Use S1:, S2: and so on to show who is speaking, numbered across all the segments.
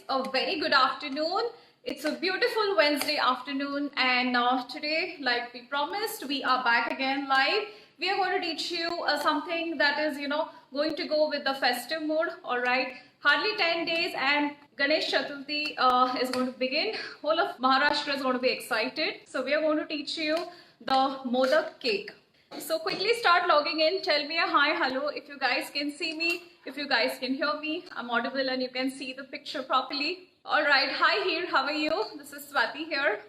S1: a very good afternoon. It's a beautiful Wednesday afternoon, and today, like we promised, we are back again live. We are going to teach you something that is, going to go with the festive mood. All right, hardly 10 days, and Ganesh Chaturthi is going to begin. Whole of Maharashtra is going to be excited. So we are going to teach you the Modak cake. So quickly start logging in. Tell me a hi, hello, if you guys can see me, if you guys can hear me. I'm audible and you can see the picture properly. All right, hi here, how are you? This is Swati here.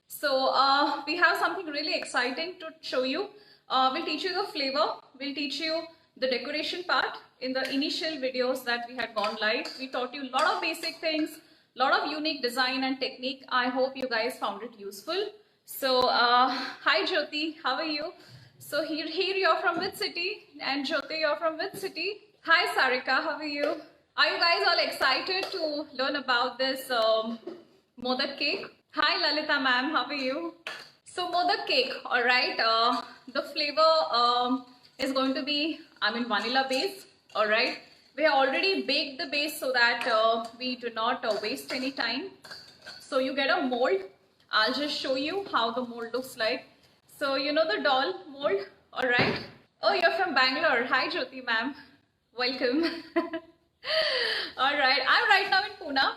S1: So we have something really exciting to show you. We'll teach you the flavor. We'll teach you the decoration part. In the initial videos that we had gone live, we taught you a lot of basic things, a lot of unique design and technique. I hope you guys found it useful. So hi Jyoti, how are you? So here you're from which city? And Jyoti, you're from which city? Hi Sarika, how are you? Are you guys all excited to learn about this Modak cake? Hi Lalita ma'am, how are you? So Modak cake, all right. The flavor is going to be, vanilla base, all right. We have already baked the base so that we do not waste any time. So you get a mold. I'll just show you how the mold looks like. So you know the doll mold, all right. Oh, you're from Bangalore. Hi Jyoti ma'am, welcome. All right, I'm right now in Pune.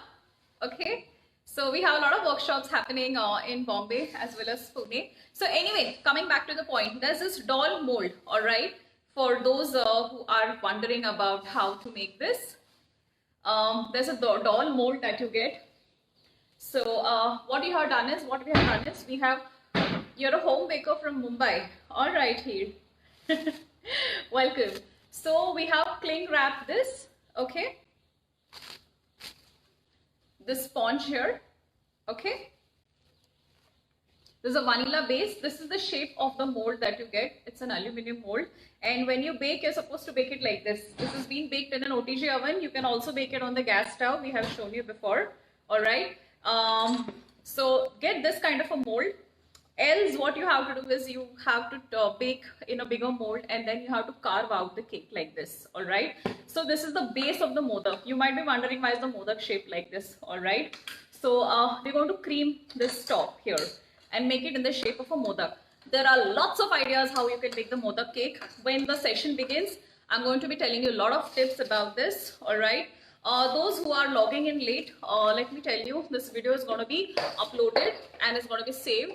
S1: Okay, so we have a lot of workshops happening in Bombay as well as Pune. So anyway, coming back to the point, there's this doll mold, all right. For those who are wondering about how to make this, there's a doll mold that you get. So what we have done is you're a home baker from Mumbai. All right, here. Welcome. So we have cling wrap this, okay. This sponge here, okay. This is a vanilla base. This is the shape of the mold that you get. It's an aluminum mold. And when you bake, you're supposed to bake it like this. This is being baked in an OTG oven. You can also bake it on the gas stove. We have shown you before. All right. So get this kind of a mold. Else what you have to do is you have to bake in a bigger mold, and then you have to carve out the cake like this. All right. So this is the base of the modak. You might be wondering why is the modak shaped like this. All right. So we're going to cream this top here and make it in the shape of a modak. There are lots of ideas how you can make the modak cake. When the session begins, I'm going to be telling you a lot of tips about this. All right. Those who are logging in late, let me tell you, this video is going to be uploaded and it's going to be saved.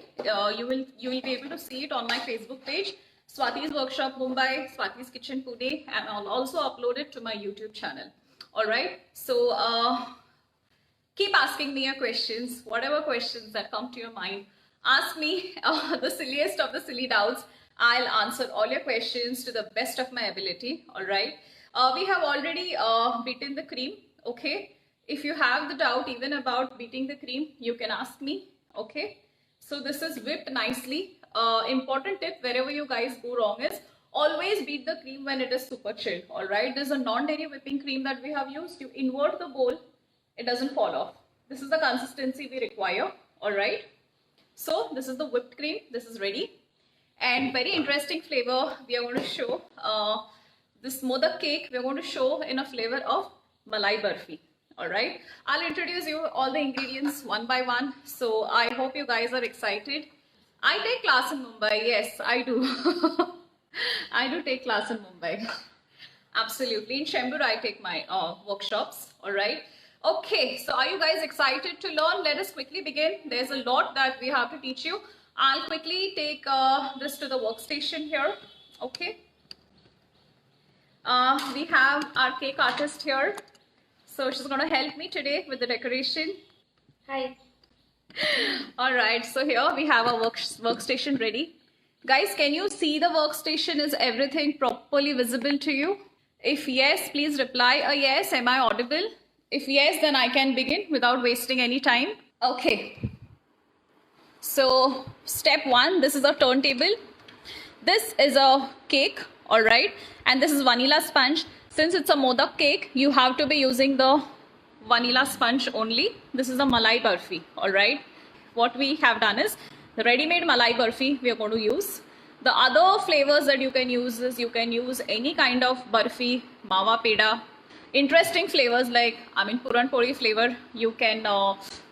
S1: You will be able to see it on my Facebook page, Swati's Workshop Mumbai, Swati's Kitchen Pune, and I'll also upload it to my YouTube channel. All right. So keep asking me your questions, whatever questions that come to your mind. Ask me the silliest of the silly doubts. I'll answer all your questions to the best of my ability. All right. We have already beaten the cream, okay. If you have the doubt even about beating the cream, you can ask me, okay. So this is whipped nicely. Important tip wherever you guys go wrong is always beat the cream when it is super chilled, all right. This is a non-dairy whipping cream that we have used. You invert the bowl, it doesn't fall off. This is the consistency we require, all right. So this is the whipped cream. This is ready, and very interesting flavor we are going to show. This Modak cake we're going to show in a flavor of Malai Barfi. All right. I'll introduce you all the ingredients one by one. So I hope you guys are excited. I take class in Mumbai. Yes, I do. I do take class in Mumbai. Absolutely. In Chembur, I take my workshops. All right. Okay. So are you guys excited to learn? Let us quickly begin. There's a lot that we have to teach you. I'll quickly take this to the workstation here. Okay. We have our cake artist here. So she's going to help me today with the decoration.
S2: Hi.
S1: All right. So here we have our workstation ready. Guys, can you see the workstation? Is everything properly visible to you? If yes, please reply a yes. Am I audible? If yes, then I can begin without wasting any time. Okay. So step one, this is a turntable. This is a cake. All right, and this is vanilla sponge. Since it's a modak cake, you have to be using the vanilla sponge only. This is a Malai Barfi. All right, what we have done is the ready-made Malai Barfi we are going to use. The other flavors that you can use is you can use any kind of barfi, mawa peda, interesting flavors like, Puran Pori flavor. You can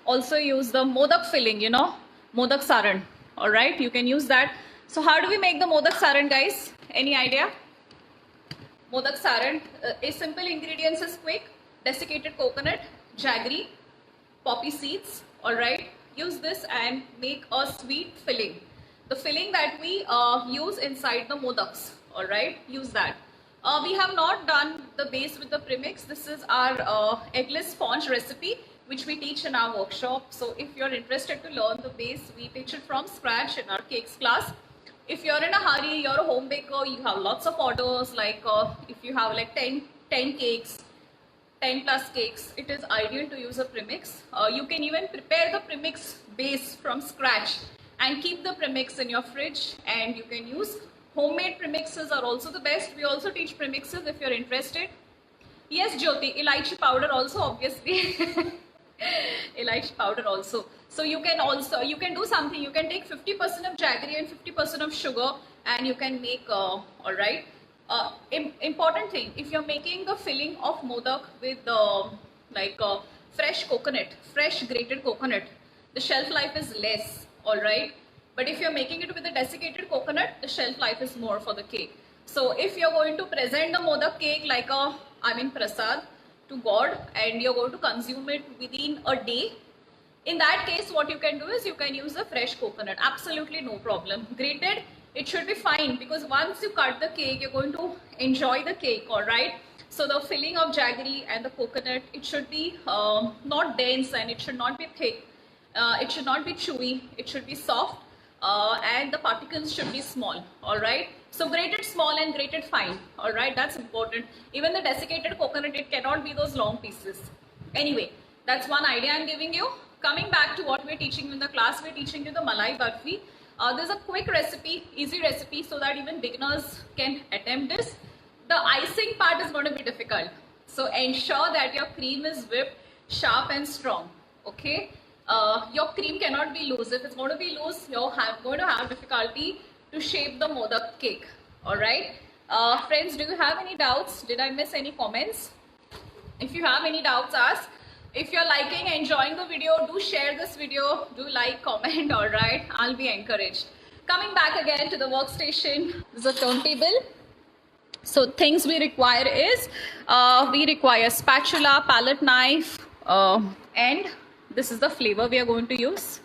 S1: also use the Modak filling, Modak Saran. Alright, you can use that. So how do we make the Modak Saran, guys? Any idea? Modak Saran, a simple ingredients is quick. Desiccated coconut, jaggery, poppy seeds. Alright, use this and make a sweet filling. The filling that we use inside the modaks. Alright, use that. We have not done the base with the premix. This is our eggless sponge recipe which we teach in our workshop. So if you're interested to learn the base, we teach it from scratch in our cakes class. If you're in a hurry, you're a home baker, you have lots of orders, like if you have like 10 cakes, 10 plus cakes, it is ideal to use a premix. You can even prepare the premix base from scratch and keep the premix in your fridge, and you can use homemade premixes are also the best. We also teach premixes if you're interested. Yes, Jyoti, elaichi powder also, obviously. Elaichi powder also. So you can do something. You can take 50% of jaggery and 50% of sugar, and you can make, alright. Important thing, if you're making the filling of modak with fresh coconut, fresh grated coconut, the shelf life is less, alright. But if you're making it with a desiccated coconut, the shelf life is more for the cake. So if you're going to present the modak cake like a, prasad to God, and you're going to consume it within a day, in that case, what you can do is you can use a fresh coconut. Absolutely no problem. Grated, it should be fine, because once you cut the cake, you're going to enjoy the cake, alright? So the filling of jaggery and the coconut, it should be not dense, and it should not be thick. It should not be chewy. It should be soft. And the particles should be small, alright? So grated small and grated fine, alright? That's important. Even the desiccated coconut, it cannot be those long pieces. Anyway, that's one idea I'm giving you. Coming back to what we're teaching in the class, we're teaching you the Malai Barfi. There's a quick recipe, easy recipe, so that even beginners can attempt this. The icing part is going to be difficult. So ensure that your cream is whipped sharp and strong, okay? Your cream cannot be loose. If it's going to be loose, you're going to have difficulty to shape the modak cake. Alright? Friends, do you have any doubts? Did I miss any comments? If you have any doubts, ask. If you're liking, enjoying the video, do share this video. Do like, comment, alright? I'll be encouraged. Coming back again to the workstation. This is a turntable. So things we require is, we require spatula, palette knife, and this is the flavor we are going to use.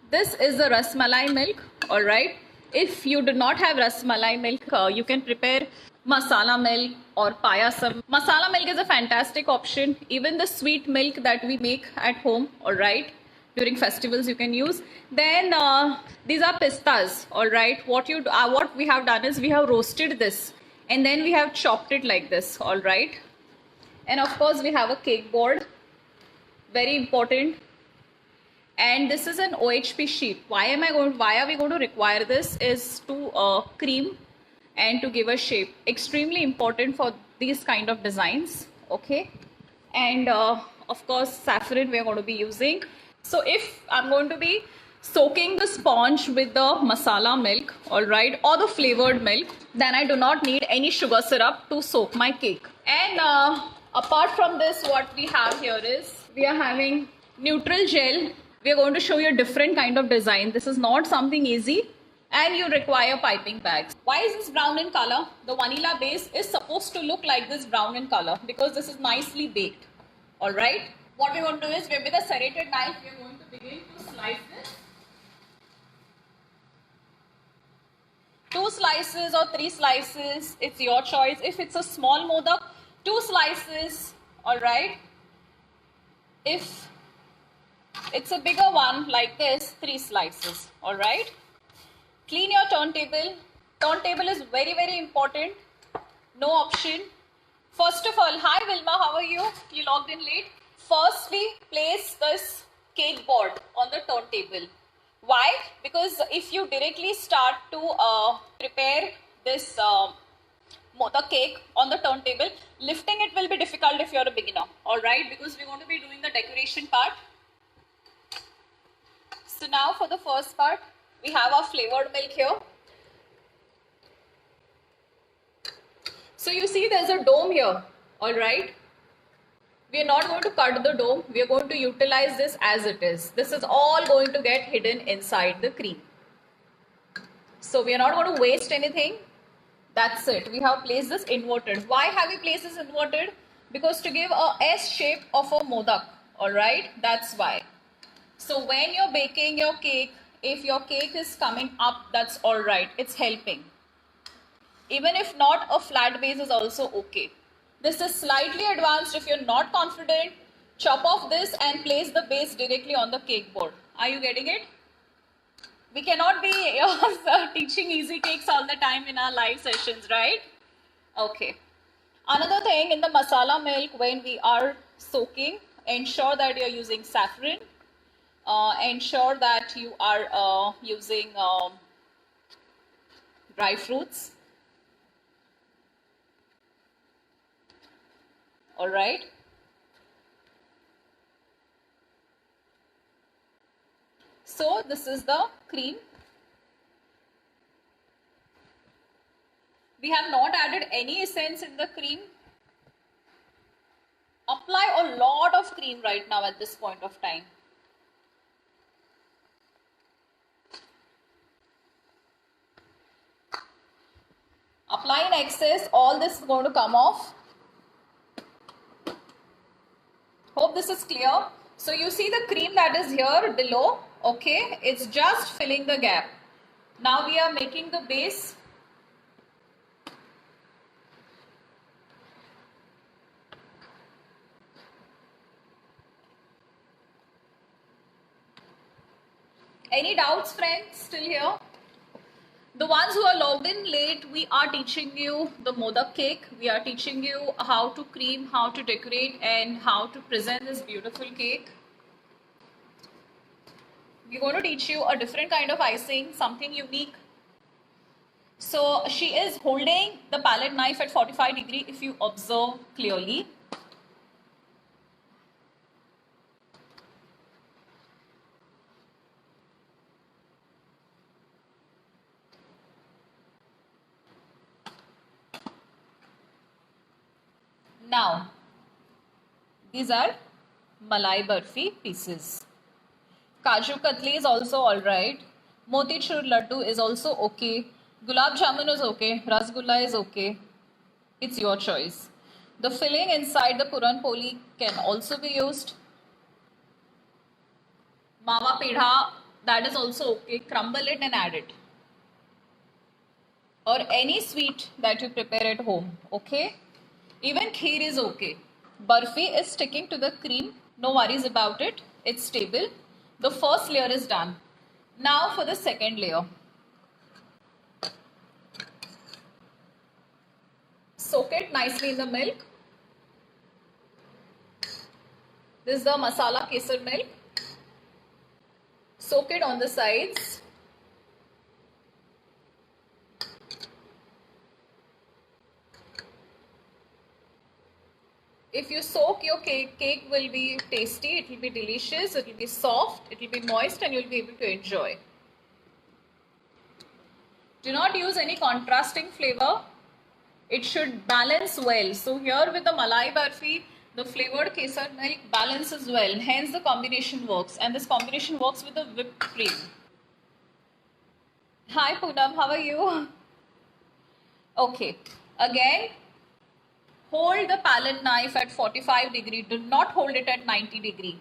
S1: This is the Ras Malai milk, alright. If you do not have Ras Malai milk, you can prepare masala milk or payasam. Masala milk is a fantastic option. Even the sweet milk that we make at home, alright, during festivals you can use. Then these are pistas, alright. What we have done is we have roasted this, and then we have chopped it like this, alright. And of course we have a cake board. Very important. And this is an OHP sheet. Why are we going to require this is to cream and to give a shape. Extremely important for these kind of designs, okay? And of course saffron we are going to be using. So if I'm going to be soaking the sponge with the masala milk, alright, or the flavored milk, then I do not need any sugar syrup to soak my cake. And apart from this, what we have here is, we are having neutral gel. We are going to show you a different kind of design. This is not something easy, and you require piping bags. Why is this brown in color? The vanilla base is supposed to look like this brown in color because this is nicely baked. Alright. What we're going to do is, with a serrated knife, we're going to begin to slice this. 2 slices or 3 slices, it's your choice. If it's a small modak, 2 slices, alright. If it's a bigger one like this, 3 slices, alright. Clean your turntable. Turntable is very, very important. No option. First of all, hi Vilma, how are you? You logged in late. Firstly, place this cake board on the turntable. Why? Because if you directly start to prepare this the cake on the turntable, lifting it will be difficult if you're a beginner, alright, because we're going to be doing the decoration part. So now for the first part, we have our flavored milk here. So you see there's a dome here. All right. We are not going to cut the dough. We are going to utilize this as it is. This is all going to get hidden inside the cream. So we are not going to waste anything. That's it. We have placed this inverted. Why have we placed this inverted? Because to give a S shape of a modak. Alright, that's why. So when you're baking your cake, if your cake is coming up, that's alright. It's helping. Even if not, a flat base is also okay. This is slightly advanced. If you're not confident, chop off this and place the base directly on the cake board. Are you getting it? We cannot be teaching easy cakes all the time in our live sessions, right? Okay. Another thing, in the masala milk, when we are soaking, ensure that you're using saffron. Ensure that you are using dry fruits. All right. So this is the cream. We have not added any essence in the cream. Apply a lot of cream right now at this point of time. Apply in excess, all this is going to come off. Hope this is clear. So you see the cream that is here below, okay? It's just filling the gap. Now we are making the base. Any doubts, friends, still here? The ones who are logged in late, we are teaching you the Modak cake. We are teaching you how to cream, how to decorate, and how to present this beautiful cake. We're going to teach you a different kind of icing, something unique. So she is holding the palette knife at 45 degree if you observe clearly. Now, these are Malai Barfi pieces. Kaju Katli is also alright. Motichur Laddu is also okay. Gulab Jamun is okay. Rasgulla is okay. It's your choice. The filling inside the Puran Poli can also be used. Mawa Pidha, that is also okay. Crumble it and add it. Or any sweet that you prepare at home, okay? Even kheer is okay. Barfi is sticking to the cream. No worries about it. It's stable. The first layer is done. Now for the second layer. Soak it nicely in the milk. This is the masala kesar milk. Soak it on the sides. If you soak your cake, cake will be tasty, it will be delicious, it will be soft, it will be moist, and you will be able to enjoy. Do not use any contrasting flavor. It should balance well. So here with the Malai Barfi, the flavored kesar milk balances well. Hence the combination works. And this combination works with the whipped cream. Hi Poonam, how are you? Okay. Again, hold the palette knife at 45 degree. Do not hold it at 90 degree.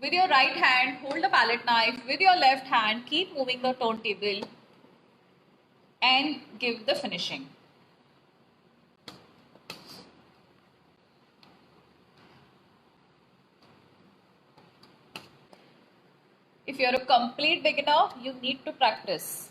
S1: With your right hand, hold the palette knife. With your left hand, keep moving the turntable and give the finishing. If you're a complete beginner, you need to practice.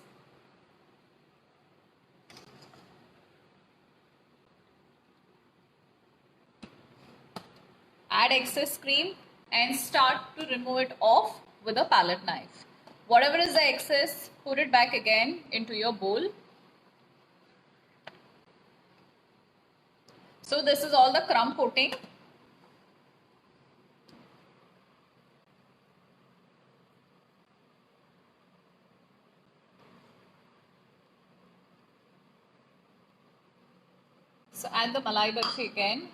S1: Add excess cream and start to remove it off with a palette knife. Whatever is the excess, put it back again into your bowl. So this is all the crumb coating. So add the Malai Barfi again.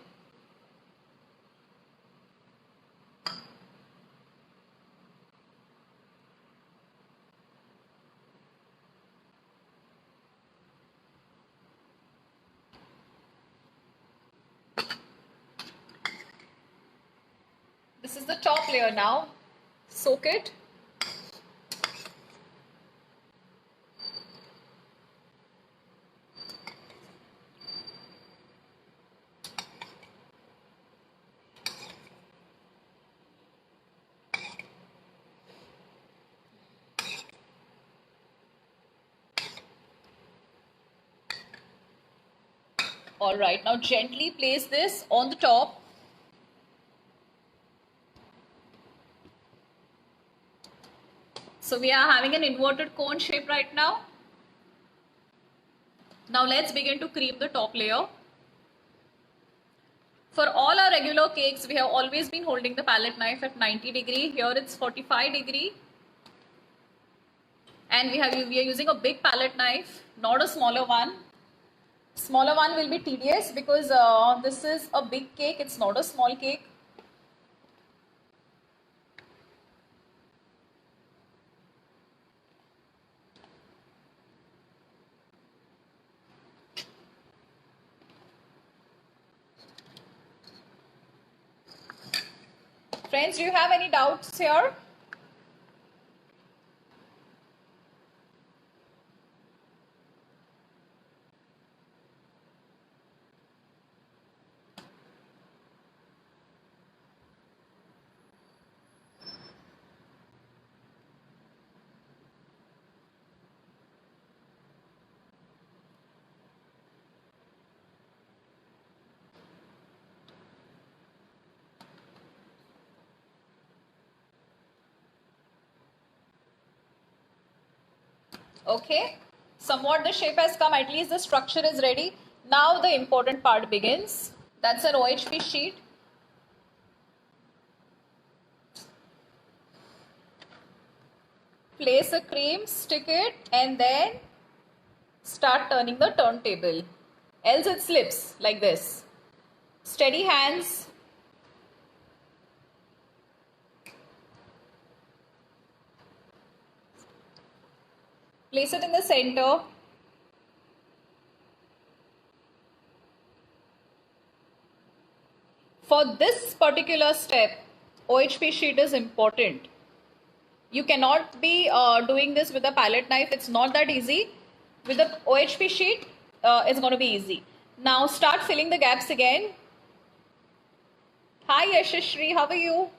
S1: This is the top layer now. Soak it. Alright, now gently place this on the top. So we are having an inverted cone shape right now. Now let's begin to cream the top layer. For all our regular cakes, we have always been holding the palette knife at 90 degree. Here it's 45 degree. And we are using a big palette knife, not a smaller one. Smaller one will be tedious because this is a big cake, it's not a small cake. Friends, do you have any doubts here? Okay, somewhat the shape has come, at least the structure is ready. Now the important part begins. That's an OHP sheet. Place a cream, stick it, and then start turning the turntable. Else it slips like this. Steady hands. Place it in the center. For this particular step, OHP sheet is important. You cannot be doing this with a palette knife. It's not that easy. With the OHP sheet, it's going to be easy. Now start filling the gaps again. Hi Yashashri, how are you?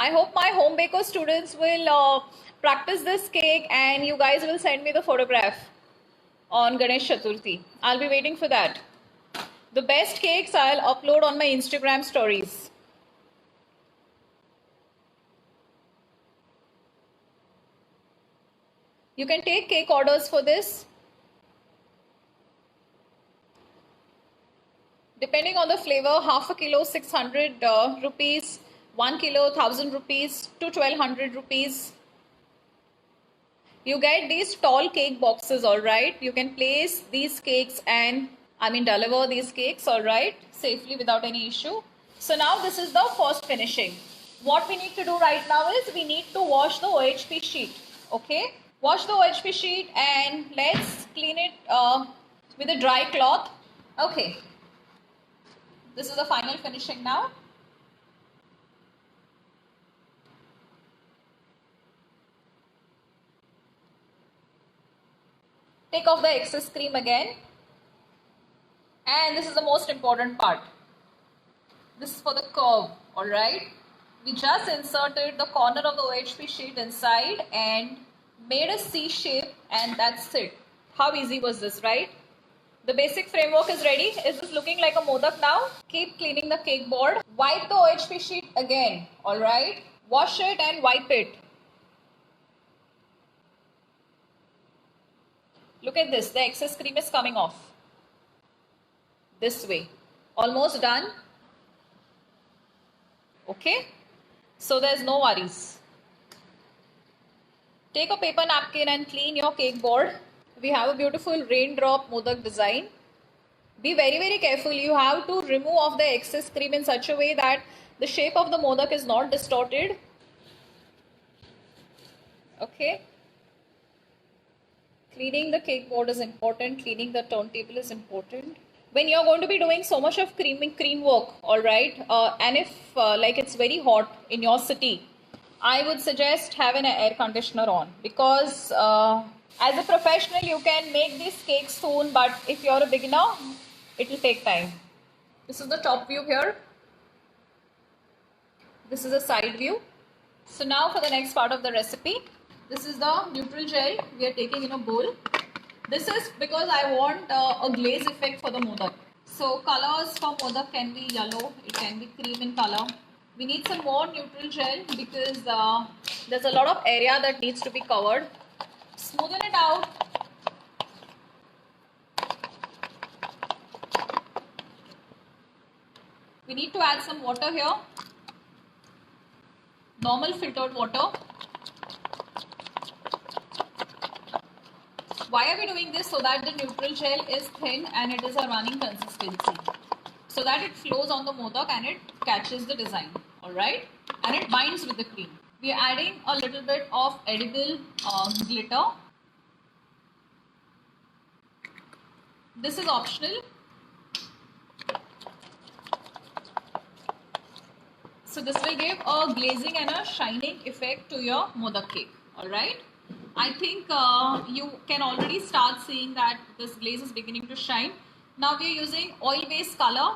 S1: I hope my home baker students will practice this cake and you guys will send me the photograph on Ganesh Chaturthi. I'll be waiting for that. The best cakes I'll upload on my Instagram stories. You can take cake orders for this. Depending on the flavor, half a kilo 600 rupees, 1 kilo 1000 rupees to 1200 rupees. You get these tall cake boxes, alright. You can place these cakes and deliver these cakes, alright, safely without any issue. So now this is the first finishing. What we need to do right now is we need to wash the OHP sheet, okay. Wash the OHP sheet and let's clean it with a dry cloth. Okay. This is the final finishing now. Take off the excess cream again. And this is the most important part. This is for the curve, alright. We just inserted the corner of the OHP sheet inside and made a C shape, and that's it. How easy was this, right? The basic framework is ready. Is this looking like a Modak now? Keep cleaning the cake board. Wipe the OHP sheet again, alright? Wash it and wipe it. Look at this, the excess cream is coming off. This way. Almost done. Okay? So there's no worries. Take a paper napkin and clean your cake board We have a beautiful raindrop modak design. Be very careful. You have to remove off the excess cream in such a way that the shape of the modak is not distorted. Okay. Cleaning the cake board is important. Cleaning the turntable is important. When you're going to be doing so much of cream work, all right, and if like it's very hot in your city, I would suggest have an air conditioner on, because as a professional you can make these cakes soon, but if you're a beginner, it will take time. This is the top view here. This is a side view. So now for the next part of the recipe, this is the neutral gel we are taking in a bowl. This is because I want a glaze effect for the modak. So colors for modak can be yellow, it can be cream in color. We need some more neutral gel because there's a lot of area that needs to be covered. Smoothen it out. We need to add some water here. Normal filtered water. Why are we doing this? So that the neutral gel is thin and it is a running consistency. So that it flows on the modak and it catches the design. Alright? And it binds with the cream. We are adding a little bit of edible glitter. This is optional. So this will give a glazing and a shining effect to your modak cake. Alright? I think you can already start seeing that this glaze is beginning to shine. Now we are using oil based color.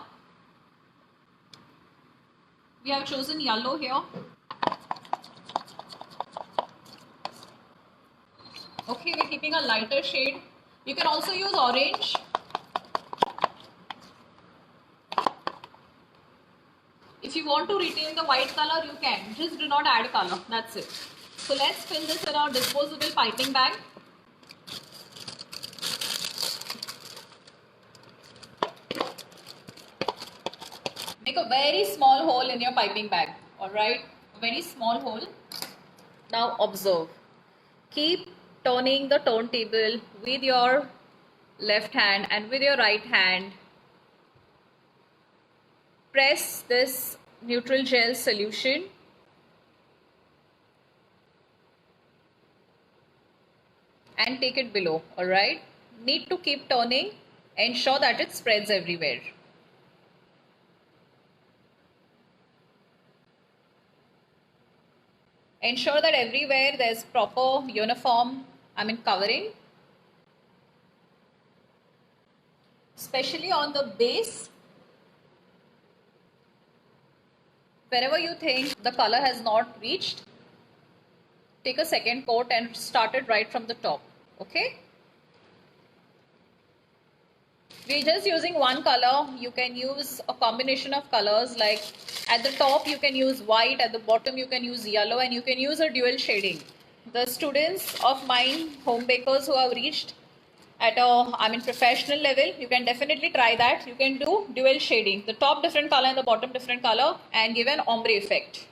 S1: We have chosen yellow here. Okay, we're keeping a lighter shade. You can also use orange. If you want to retain the white color, you can. Just do not add color. That's it. So let's fill this in our disposable piping bag. Make a very small hole in your piping bag. Alright? A very small hole. Now observe. Keep turning the turntable with your left hand and with your right hand. Press this neutral gel solution. And take it below, alright? Need to keep turning, ensure that it spreads everywhere. Ensure that everywhere there's proper uniform, covering. Especially on the base. Wherever you think the color has not reached, take a second coat and start it right from the top. Okay? We're just using one color. You can use a combination of colors, like at the top you can use white, at the bottom you can use yellow, and you can use a dual shading. The students of mine, home bakers who have reached at a professional level, you can definitely try that. You can do dual shading. The top different color and the bottom different color, and give an ombre effect.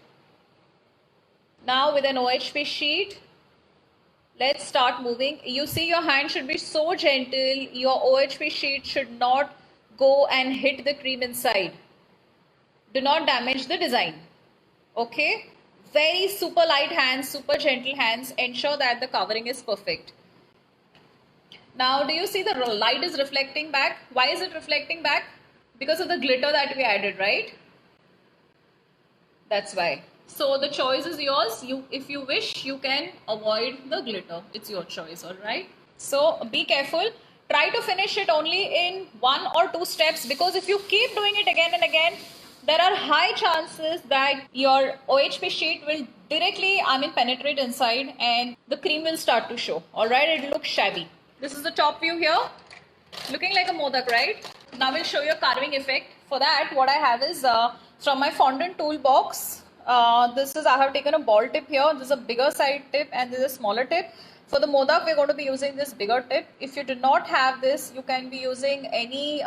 S1: Now with an OHP sheet, let's start moving. You see your hand should be so gentle. Your OHP sheet should not go and hit the cream inside. Do not damage the design. Okay? Very super light hands, super gentle hands. Ensure that the covering is perfect. Now do you see the light is reflecting back? Why is it reflecting back? Because of the glitter that we added, right? That's why. So the choice is yours. If you wish, you can avoid the glitter. It's your choice, alright? So be careful. Try to finish it only in 1 or 2 steps, because if you keep doing it again and again, there are high chances that your OHP sheet will directly penetrate inside and the cream will start to show. Alright, it looks shabby. This is the top view here. Looking like a modak, right? Now we'll show you a carving effect. For that, what I have is from my fondant toolbox. I have taken a ball tip here. This is a bigger side tip and this is a smaller tip. For the modak, we're going to be using this bigger tip. If you do not have this, you can be using any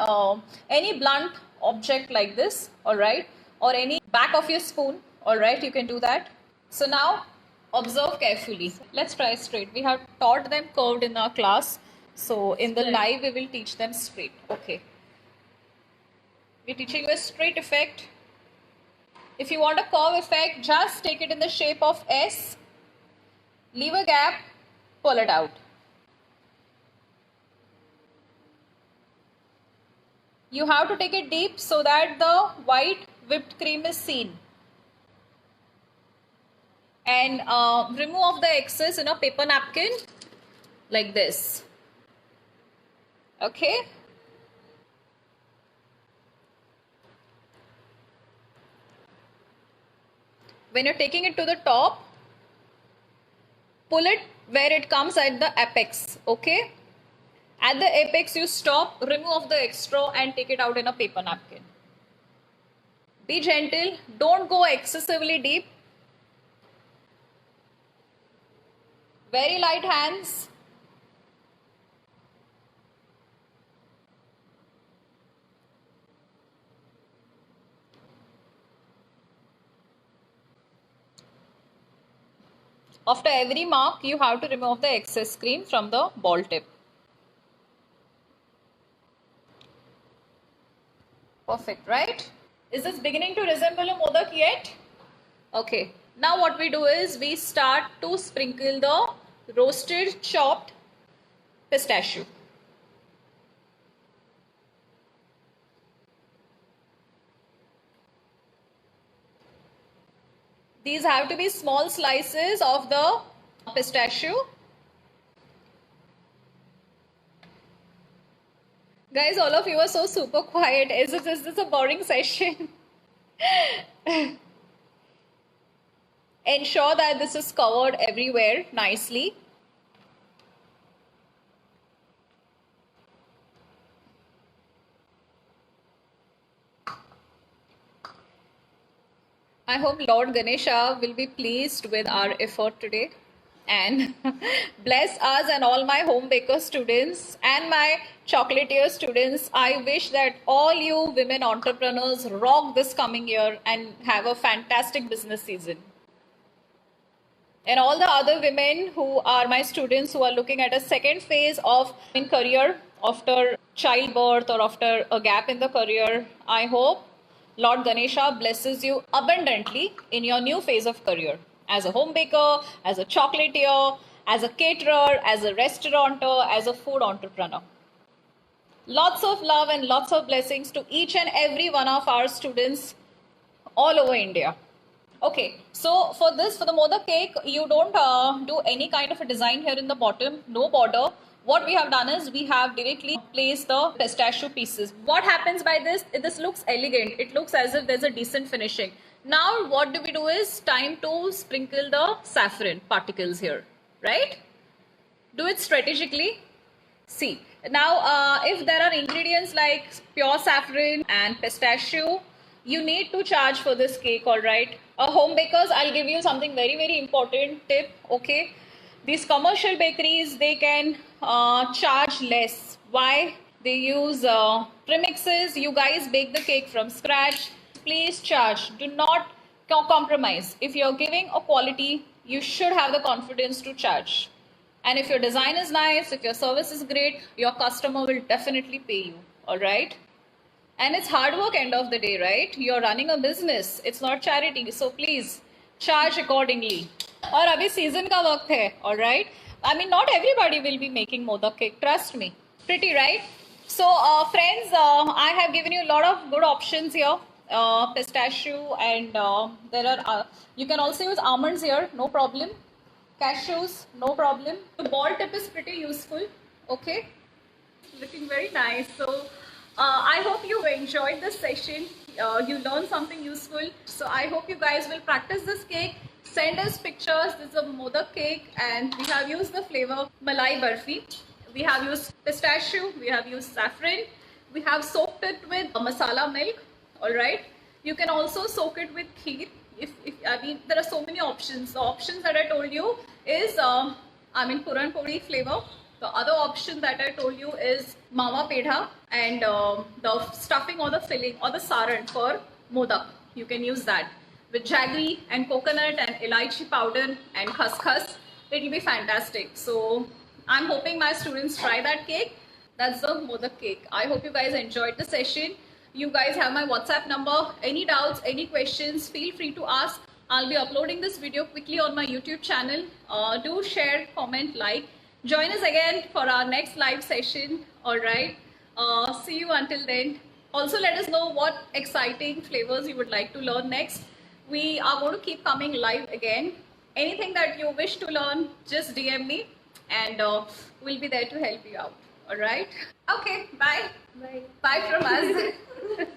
S1: blunt object like this, alright, or any back of your spoon, alright, you can do that. So now observe carefully. Let's try straight. We have taught them curved in our class. So in the live, we will teach them straight. Okay. We're teaching you a straight effect. If you want a curve effect, just take it in the shape of S, leave a gap, pull it out. You have to take it deep so that the white whipped cream is seen. And remove the excess in a paper napkin like this. Okay. When you're taking it to the top, pull it where it comes at the apex. Okay. At the apex, you stop, remove the extra and take it out in a paper napkin. Be gentle. Don't go excessively deep. Very light hands. After every mark, you have to remove the excess cream from the ball tip. Perfect, right? Is this beginning to resemble a modak yet? Okay. Now what we do is we start to sprinkle the roasted chopped pistachio. These have to be small slices of the pistachio. Guys, all of you are so super quiet. Is this a boring session? Ensure that this is covered everywhere nicely. I hope Lord Ganesha will be pleased with our effort today and bless us and all my home baker students and my chocolatier students. I wish that all you women entrepreneurs rock this coming year and have a fantastic business season. And all the other women who are my students who are looking at a second phase of in career after childbirth or after a gap in the career, I hope Lord Ganesha blesses you abundantly in your new phase of career as a home baker, as a chocolatier, as a caterer, as a restaurateur, as a food entrepreneur. Lots of love and lots of blessings to each and every one of our students all over India. Okay, so for the modak cake, you don't do any kind of a design here in the bottom, no border. What we have done is we have directly placed the pistachio pieces. What happens by this? This looks elegant. It looks as if there's a decent finishing. Now what do we do is time to sprinkle the saffron particles here, right? Do it strategically. See, now if there are ingredients like pure saffron and pistachio, you need to charge for this cake, all right? Home bakers, I'll give you something very important tip, okay? These commercial bakeries, they can charge less. Why? They use premixes. You guys bake the cake from scratch. Please charge. Do not compromise. If you're giving a quality, you should have the confidence to charge. And if your design is nice, if your service is great, your customer will definitely pay you, all right? And it's hard work end of the day, right? You're running a business. It's not charity. So please charge accordingly. और अभी season का वक्त है, all right? I mean, not everybody will be making modak cake. Trust me. Pretty, right? So, friends, I have given you a lot of good options here. Pistachio and there are, you can also use almonds here, no problem. Cashews, no problem. The ball tip is pretty useful, okay? Looking very nice. So, I hope you enjoyed this session. You learned something useful. So, I hope you guys will practice this cake. Send us pictures. This is a modak cake and we have used the flavor Malai Barfi. We have used pistachio. We have used saffron. We have soaked it with masala milk. Alright. You can also soak it with kheer. I mean, there are so many options. The options that I told you is, Puran Puri flavor. The other option that I told you is Mama Pedha and the stuffing or the filling or the saran for modak. You can use that with jaggery and coconut and elaichi powder and khaskhas. It will be fantastic. So I'm hoping my students try that cake. That's the Modak cake. I hope you guys enjoyed the session. You guys have my WhatsApp number. Any doubts, any questions, feel free to ask. I'll be uploading this video quickly on my YouTube channel. Do share, comment, like. Join us again for our next live session. Alright. See you until then. Also, let us know what exciting flavors you would like to learn next. We are going to keep coming live again. Anything that you wish to learn, just DM me and we'll be there to help you out. Alright? Okay, bye.
S2: Bye.
S1: Bye from us.